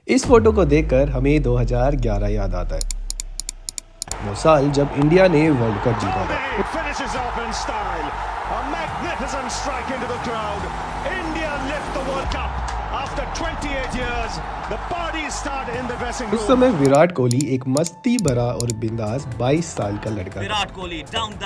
इस फोटो को देखकर हमें 2011 याद आता है, वो साल जब इंडिया ने वर्ल्ड कप जीता था। उस समय विराट कोहली एक मस्ती भरा और बिंदास 22 साल का लड़का था।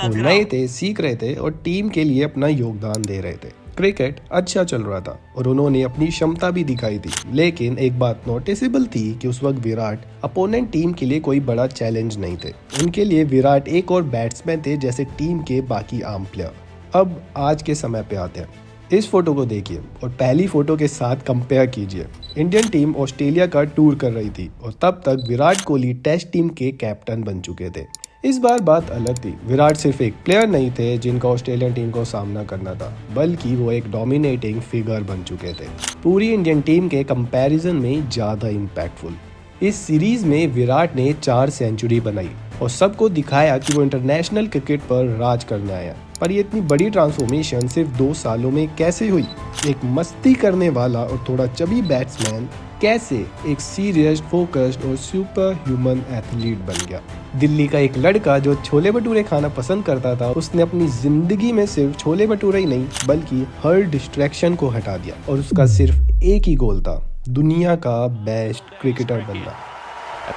वो नए थे, सीख रहे थे और टीम के लिए अपना योगदान दे रहे थे। क्रिकेट अच्छा चल रहा था और उन्होंने अपनी क्षमता भी दिखाई थी, लेकिन एक बात नोटिसेबल थी कि उस वक्त विराट अपोनेंट टीम के लिए कोई बड़ा चैलेंज नहीं थे। उनके लिए विराट एक और बैट्समैन थे जैसे टीम के बाकी आम प्लेयर। अब आज के समय पे आते हैं। इस फोटो को देखिए और पहली फोटो के साथ कंपेयर कीजिए। इंडियन टीम ऑस्ट्रेलिया का टूर कर रही थी और तब तक विराट कोहली टेस्ट टीम के कैप्टन बन चुके थे। इस बार बात अलग थी। विराट सिर्फ एक प्लेयर नहीं थे जिनका ऑस्ट्रेलियन टीम को सामना करना था, बल्कि वो एक डोमिनेटिंग फिगर बन चुके थे, पूरी इंडियन टीम के कंपैरिजन में ज़्यादा इम्पैक्टफुल। इस सीरीज में विराट ने 4 सेंचुरी बनाई और सबको दिखाया कि वो इंटरनेशनल क्रिकेट पर राज करने आया। पर ये इतनी बड़ी ट्रांसफॉर्मेशन सिर्फ 2 सालों में कैसे हुई? एक मस्ती करने वाला और थोड़ा चबी बैट्समैन कैसे एक सीरियस, फोकस्ड और सुपर ह्यूमन एथलीट बन गया? दिल्ली का एक लड़का जो छोले भटूरे खाना पसंद करता था, उसने अपनी जिंदगी में सिर्फ छोले भटूरे ही नहीं बल्कि हर डिस्ट्रैक्शन को हटा दिया और उसका सिर्फ एक ही गोल था, दुनिया का बेस्ट क्रिकेटर बनना।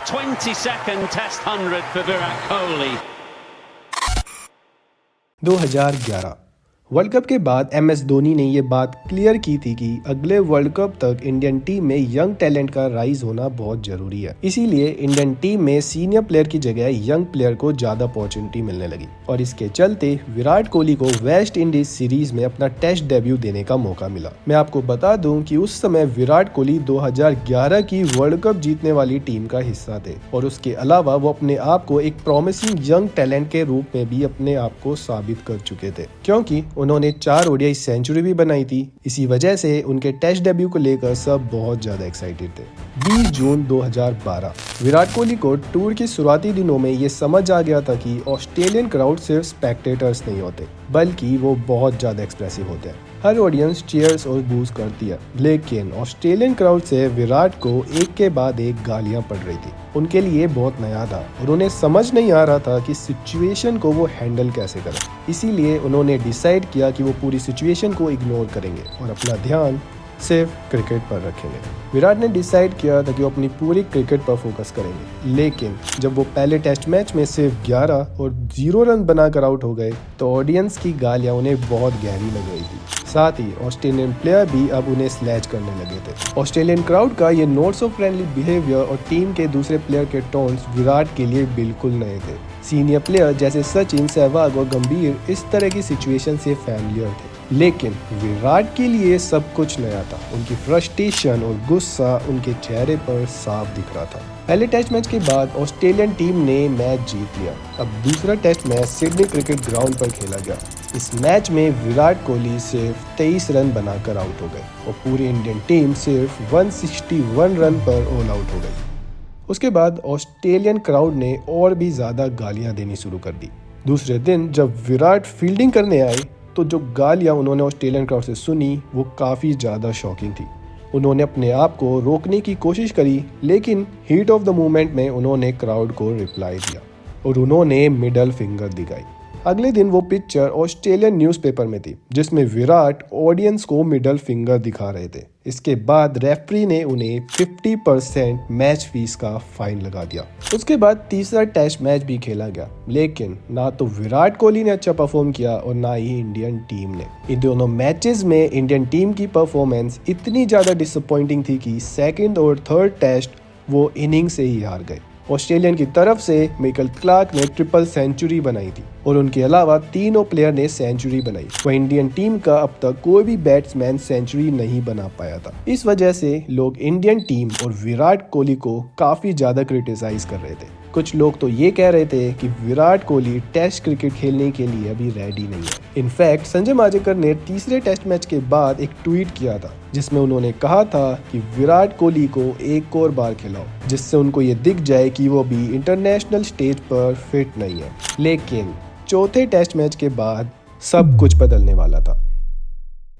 20-second test 100 for Virat Kohli. 2011 world cup के बाद MS धोनी ने ये बात क्लियर की थी कि अगले वर्ल्ड कप तक इंडियन टीम में यंग टैलेंट का राइज होना बहुत जरूरी है। इसीलिए इंडियन टीम में सीनियर प्लेयर की जगह यंग प्लेयर को ज्यादा अपॉर्चुनिटी मिलने लगी और इसके चलते विराट कोहली को वेस्ट इंडीज सीरीज में अपना टेस्ट डेब्यू देने का मौका मिला। मैं आपको बता दूं कि उस समय विराट कोहली 2011 की वर्ल्ड कप जीतने वाली टीम का हिस्सा थे और उसके अलावा वो अपने आप को एक प्रॉमिसिंग यंग टैलेंट के रूप में भी अपने आप को साबित कर चुके थे, क्योंकि उन्होंने 4 ओडीआई सेंचुरी भी बनाई थी। इसी वजह से उनके टेस्ट डेब्यू को लेकर सब बहुत ज्यादा एक्साइटेड थे। 20 जून 2012 विराट कोहली को टूर के शुरुआती दिनों में ये समझ आ गया था कि ऑस्ट्रेलियन क्राउड सिर्फ स्पेक्टेटर्स नहीं होते, बल्कि वो बहुत ज्यादा एक्सप्रेसिव होते हैं। हर ऑडियंस चीयर्स और बूज करती है, लेकिन ऑस्ट्रेलियन क्राउड से विराट को एक के बाद एक गालियां पड़ रही थी। उनके लिए बहुत नया था और उन्हें समझ नहीं आ रहा था कि सिचुएशन को वो हैंडल कैसे करें। इसीलिए उन्होंने डिसाइड किया कि वो पूरी सिचुएशन को इग्नोर करेंगे और अपना ध्यान सिर्फ क्रिकेट पर रखेंगे। विराट ने डिसाइड किया था कि वो अपनी पूरी क्रिकेट पर फोकस करेंगे, लेकिन जब वो पहले टेस्ट मैच में सिर्फ 11 और 0 रन बनाकर आउट हो गए तो ऑडियंस की गालियां उन्हें बहुत गहरी लग रही थी। साथ ही ऑस्ट्रेलियन प्लेयर भी अब उन्हें स्लैच करने लगे थे। ऑस्ट्रेलियन क्राउड का ये नॉट सो फ्रेंडली बिहेवियर और टीम के दूसरे प्लेयर के टोन्स विराट के लिए बिल्कुल नए थे। सीनियर प्लेयर जैसे सचिन, सहवाग और गंभीर इस तरह की सिचुएशन से फैमिलियर थे, लेकिन विराट के लिए सब कुछ नया था। उनकी फ्रस्ट्रेशन और गुस्सा उनके चेहरे पर साफ दिख रहा था। पहले टेस्ट मैच के बाद ऑस्ट्रेलियन टीम ने मैच जीत लिया। अब दूसरा test match Sydney cricket ground पर खेला गया। इस मैच में विराट कोहली सिर्फ 23 रन बनाकर आउट हो गए और पूरी इंडियन टीम सिर्फ 161 रन पर ऑल आउट हो गई। उसके बाद ऑस्ट्रेलियन क्राउड ने और भी ज्यादा गालियां देनी शुरू कर दी। दूसरे दिन जब विराट फील्डिंग करने आए तो जो गालियां उन्होंने ऑस्ट्रेलियन क्राउड से सुनी वो काफ़ी ज़्यादा शॉकिंग थी। उन्होंने अपने आप को रोकने की कोशिश करी, लेकिन हीट ऑफ द मोमेंट में उन्होंने क्राउड को रिप्लाई दिया और उन्होंने मिडल फिंगर दिखाई। अगले दिन वो पिक्चर ऑस्ट्रेलियन न्यूज़पेपर में थी जिसमें विराट ऑडियंस को मिडल फिंगर दिखा रहे थे। इसके बाद रेफरी ने उन्हें 50% मैच फीस का फाइन लगा दिया। उसके बाद तीसरा टेस्ट मैच भी खेला गया, लेकिन ना तो विराट कोहली ने अच्छा परफॉर्म किया और ना ही इंडियन टीम ने। इन दोनों मैचेस में इंडियन टीम की परफॉर्मेंस इतनी ज्यादा डिसअपॉइंटिंग थी कि सेकंड और थर्ड टेस्ट वो इनिंग से ही हार गए। ऑस्ट्रेलियन की तरफ से मिचेल क्लार्क ने ट्रिपल सेंचुरी बनाई थी और उनके अलावा तीनों प्लेयर ने सेंचुरी बनाई। वह इंडियन टीम का अब तक कोई भी बैट्समैन सेंचुरी नहीं बना पाया था। इस वजह से लोग इंडियन टीम और विराट कोहली को काफी ज्यादा क्रिटिसाइज कर रहे थे। कुछ लोग तो ये कह रहे थे कि विराट कोहली टेस्ट क्रिकेट खेलने के लिए अभी रेडी नहीं है। इनफैक्ट संजय मांजरेकर ने तीसरे टेस्ट मैच के बाद एक ट्वीट किया था जिसमें उन्होंने कहा था कि विराट कोहली को एक और बार खिलाओ, जिससे उनको ये दिख जाए कि वो भी इंटरनेशनल स्टेज पर फिट नहीं है। लेकिन चौथे टेस्ट मैच के बाद सब कुछ बदलने वाला था।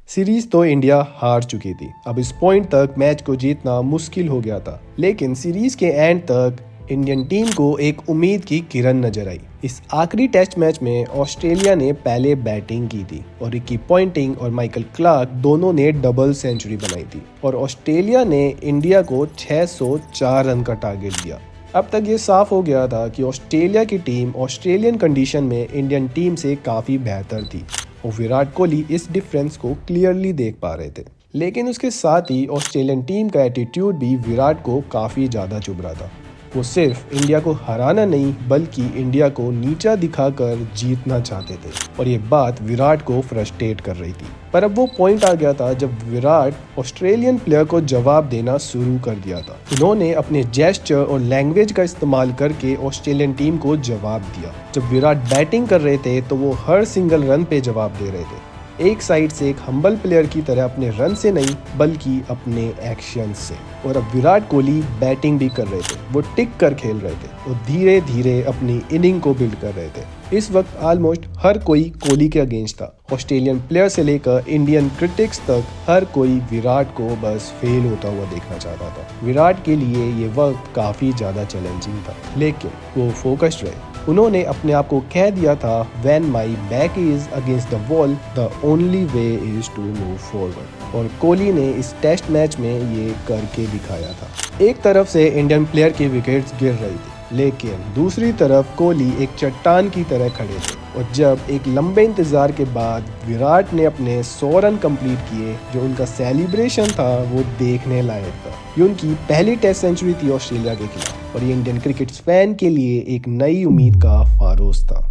सीरीज तो इंडिया हार चुकी थी। अब इस पॉइंट तक मैच को जीतना मुश्किल हो गया था, लेकिन सीरीज के एंड तक इंडियन टीम को एक उम्मीद की किरण नजर आई। इस आखिरी टेस्ट मैच में ऑस्ट्रेलिया ने पहले बैटिंग की थी और रिकी पॉन्टिंग और माइकल क्लार्क दोनों ने डबल सेंचुरी बनाई थी और ऑस्ट्रेलिया ने इंडिया को 604 रन का टारगेट दिया। अब तक ये साफ हो गया था कि ऑस्ट्रेलिया की टीम ऑस्ट्रेलियन कंडीशन में इंडियन टीम से काफ़ी बेहतर थी और विराट कोहली इस डिफरेंस को क्लियरली देख पा रहे थे। लेकिन उसके साथ ही ऑस्ट्रेलियन टीम का एटीट्यूड भी विराट को काफ़ी ज़्यादा चुभ रहा था। वो सिर्फ इंडिया को हराना नहीं बल्कि इंडिया को नीचा दिखाकर जीतना चाहते थे और ये बात विराट को फ्रस्ट्रेट कर रही थी। पर अब वो पॉइंट आ गया था जब विराट ऑस्ट्रेलियन प्लेयर को जवाब देना शुरू कर दिया था। उन्होंने अपने जेस्चर और लैंग्वेज का इस्तेमाल करके ऑस्ट्रेलियन टीम को जवाब दिया। जब विराट बैटिंग कर रहे थे तो वो हर सिंगल रन पे जवाब दे रहे थे, एक साइड से एक हम्बल प्लेयर की तरह, अपने रन से नहीं बल्कि अपने एक्शन से। और अब विराट कोहली बैटिंग भी कर रहे थे, वो टिक कर खेल रहे थे और धीरे धीरे अपनी इनिंग को बिल्ड कर रहे थे। इस वक्त ऑलमोस्ट हर कोई कोहली के अगेंस्ट था। ऑस्ट्रेलियन प्लेयर से लेकर इंडियन क्रिटिक्स तक हर कोई विराट को बस फेल होता हुआ देखना चाहता था। विराट के लिए ये वक्त काफी ज्यादा चैलेंजिंग था, लेकिन वो फोकस्ड रहे। उन्होंने अपने आप को कह दिया था, When my back is against the wall, the only way is to move forward। और कोहली ने इस टेस्ट मैच में ये करके दिखाया था। एक तरफ से इंडियन प्लेयर की विकेट्स गिर रही थी, लेकिन दूसरी तरफ कोहली एक चट्टान की तरह खड़े थे। और जब एक लंबे इंतजार के बाद विराट ने अपने 100 रन कंप्लीट किए, जो उनका सेलिब्रेशन था वो देखने लायक था। ये उनकी पहली टेस्ट सेंचुरी थी ऑस्ट्रेलिया के खिलाफ और ये इंडियन क्रिकेट फैन के लिए एक नई उम्मीद का फारोस था।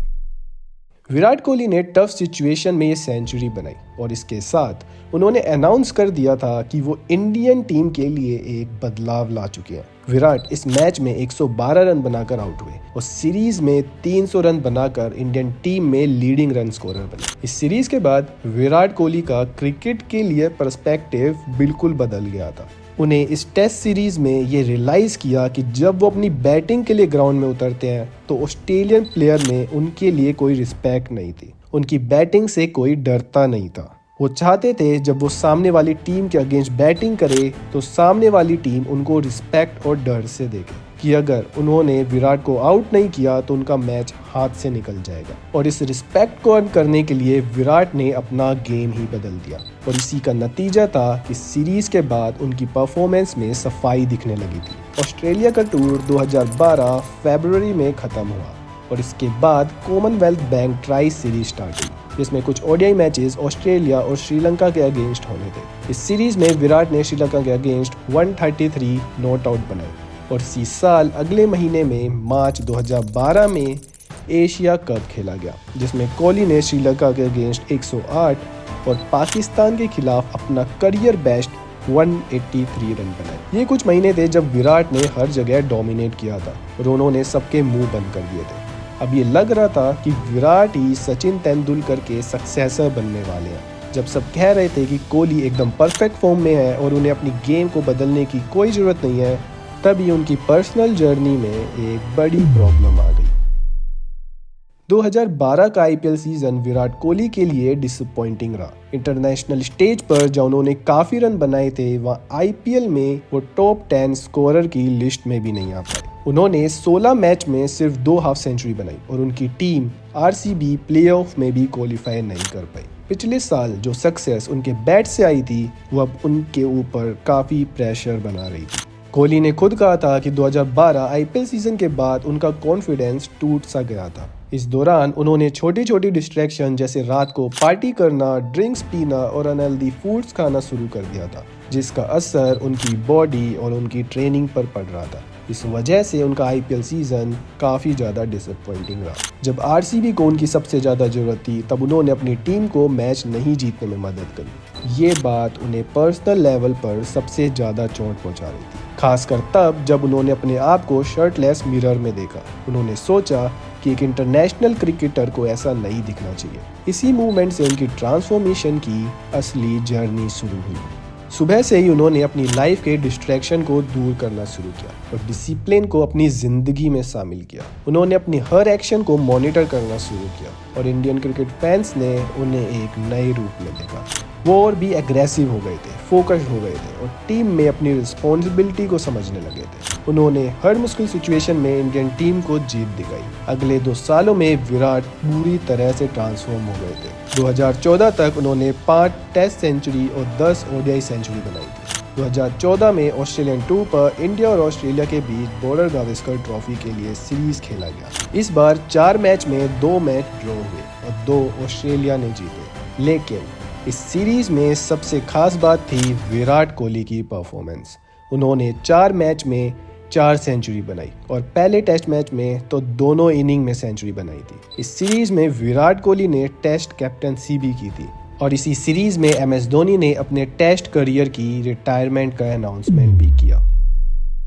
विराट कोहली ने टफ सिचुएशन में ये सेंचुरी बनाई और इसके साथ उन्होंने अनाउंस कर दिया था कि वो इंडियन टीम के लिए एक बदलाव ला चुके हैं। विराट इस मैच में 112 रन बनाकर आउट हुए और सीरीज में 300 रन बनाकर इंडियन टीम में लीडिंग रन स्कोरर बने। इस सीरीज के बाद विराट कोहली का क्रिकेट के लिए पर्सपेक्टिव बिल्कुल बदल गया था। उन्हें इस टेस्ट सीरीज में ये रियलाइज किया कि जब वो अपनी बैटिंग के लिए ग्राउंड में उतरते हैं तो ऑस्ट्रेलियन प्लेयर में उनके लिए कोई रिस्पेक्ट नहीं थी। उनकी बैटिंग से कोई डरता नहीं था। वो चाहते थे जब वो सामने वाली टीम के अगेंस्ट बैटिंग करे तो सामने वाली टीम उनको रिस्पेक्ट और डर से देखे कि अगर उन्होंने विराट को आउट नहीं किया तो उनका मैच हाथ से निकल जाएगा। और इस रिस्पेक्ट को अर्न करने के लिए विराट ने अपना गेम ही बदल दिया और इसी का नतीजा था कि सीरीज के बाद उनकी परफॉर्मेंस में सफाई दिखने लगी थी। ऑस्ट्रेलिया का टूर 2012 फरवरी में खत्म हुआ और इसके बाद Commonwealth bank tri series start हुई, जिसमें कुछ ओडीआई मैचेस ऑस्ट्रेलिया और श्रीलंका के अगेंस्ट होने थे। इस सीरीज में विराट ने श्रीलंका के अगेंस्ट 133 नॉट आउट बनाए और इसी साल अगले महीने में मार्च 2012 में एशिया कप खेला गया, जिसमें कोहली ने श्रीलंका के अगेंस्ट 108 और पाकिस्तान के खिलाफ अपना करियर बेस्ट 183 रन बनाए। ये कुछ महीने थे जब विराट ने हर जगह डोमिनेट किया था और उन्होंने सबके मुंह बंद कर दिए थे। अब ये लग रहा था कि विराट ही सचिन तेंदुलकर के सक्सेसर बनने वाले हैं। जब सब कह रहे थे कि कोहली एकदम परफेक्ट फॉर्म में है और उन्हें अपनी गेम को बदलने की कोई ज़रूरत नहीं है, तभी उनकी पर्सनल जर्नी में एक बड़ी प्रॉब्लम आ गई। 2012 का आईपीएल सीजन विराट कोहली के लिए डिसअपॉइंटिंग रहा। इंटरनेशनल स्टेज पर जहाँ उन्होंने काफ़ी रन बनाए थे, वहाँ आईपीएल में वो टॉप 10 स्कोरर की लिस्ट में भी नहीं आ पाए। उन्होंने 16 मैच में सिर्फ 2 हाफ सेंचुरी बनाई और उनकी टीम आरसीबी प्लेऑफ में भी क्वालिफाई नहीं कर पाई। पिछले साल जो सक्सेस उनके बैट से आई थी वो अब उनके ऊपर काफ़ी प्रेशर बना रही थी। कोहली ने खुद कहा था कि 2012 आईपीएल सीजन के बाद उनका कॉन्फिडेंस टूट सा गया था। इस दौरान उन्होंने छोटी छोटी डिस्ट्रैक्शन जैसे रात को पार्टी करना, ड्रिंक्स पीना और अनहेल्दी फूड्स खाना शुरू कर दिया था, जिसका असर उनकी बॉडी और उनकी ट्रेनिंग पर पड़ रहा था। इस वजह से उनका आईपीएल सीजन काफ़ी ज़्यादा डिसअपॉइंटिंग रहा। जब आरसीबी को उनकी सबसे ज़्यादा ज़रूरत थी तब उन्होंने अपनी टीम को मैच नहीं जीतने में मदद करी। ये बात उन्हें पर्सनल लेवल पर सबसे ज़्यादा चोट पहुंचा रही थी, खासकर तब जब उन्होंने अपने आप को शर्टलेस मिरर में देखा। उन्होंने सोचा कि एक इंटरनेशनल क्रिकेटर को ऐसा नहीं दिखना चाहिए। इसी मूवमेंट से उनकी ट्रांसफॉर्मेशन की असली जर्नी शुरू हुई। सुबह से ही उन्होंने अपनी लाइफ के डिस्ट्रैक्शन को दूर करना शुरू किया और डिसिप्लिन को अपनी ज़िंदगी में शामिल किया। उन्होंने अपनी हर एक्शन को मॉनिटर करना शुरू किया और इंडियन क्रिकेट फैंस ने उन्हें एक नए रूप में देखा। वो और भी एग्रेसिव हो गए थे, फोकस्ड हो गए थे और टीम में अपनी रिस्पॉन्सिबिलिटी को समझने लगे थे। उन्होंने हर मुश्किल सिचुएशन में इंडियन टीम को जीत दिखाई। अगले 2 सालों में विराट पूरी तरह से ट्रांसफॉर्म हो गए थे। 2014 तक उन्होंने 5 टेस्ट सेंचुरी और 10 ओडीआई सेंचुरी बनाई थी। 2014 में ऑस्ट्रेलियन टूर पर इंडिया और ऑस्ट्रेलिया के बीच बॉर्डर गावस्कर ट्रॉफी के लिए सीरीज खेला गया। इस बार 4 मैच में 2 मैच ड्रॉ हुए और 2 ऑस्ट्रेलिया ने जीते। लेकिन इस सीरीज में सबसे खास बात थी विराट कोहली की परफॉर्मेंस। उन्होंने 4 मैच में 4 सेंचुरी बनाई और पहले टेस्ट मैच में तो दोनों इनिंग में सेंचुरी बनाई थी। इस सीरीज में विराट कोहली ने टेस्ट कैप्टनसी भी की थी और इसी सीरीज में MS धोनी ने अपने टेस्ट करियर की रिटायरमेंट का अनाउंसमेंट भी किया।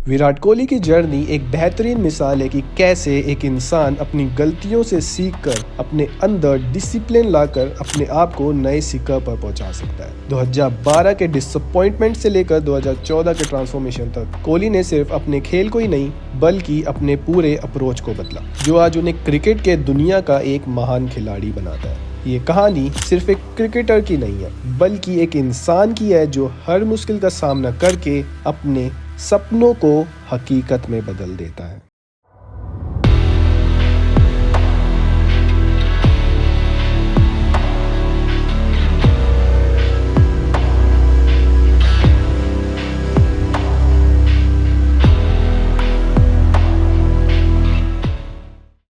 विराट कोहली की जर्नी एक बेहतरीन मिसाल है कि कैसे एक इंसान अपनी गलतियों से सीखकर अपने अंदर डिसिप्लिन लाकर अपने आप को नए शिखर पर पहुंचा सकता है। 2012 के डिसअपॉइंटमेंट से लेकर 2014 के ट्रांसफॉर्मेशन तक कोहली ने सिर्फ अपने खेल को ही नहीं बल्कि अपने पूरे अप्रोच को बदला, जो आज उन्हें क्रिकेट के दुनिया का एक महान खिलाड़ी बनाता है। ये कहानी सिर्फ एक क्रिकेटर की नहीं है बल्कि एक इंसान की है जो हर मुश्किल का सामना करके अपने सपनों को हकीकत में बदल देता है।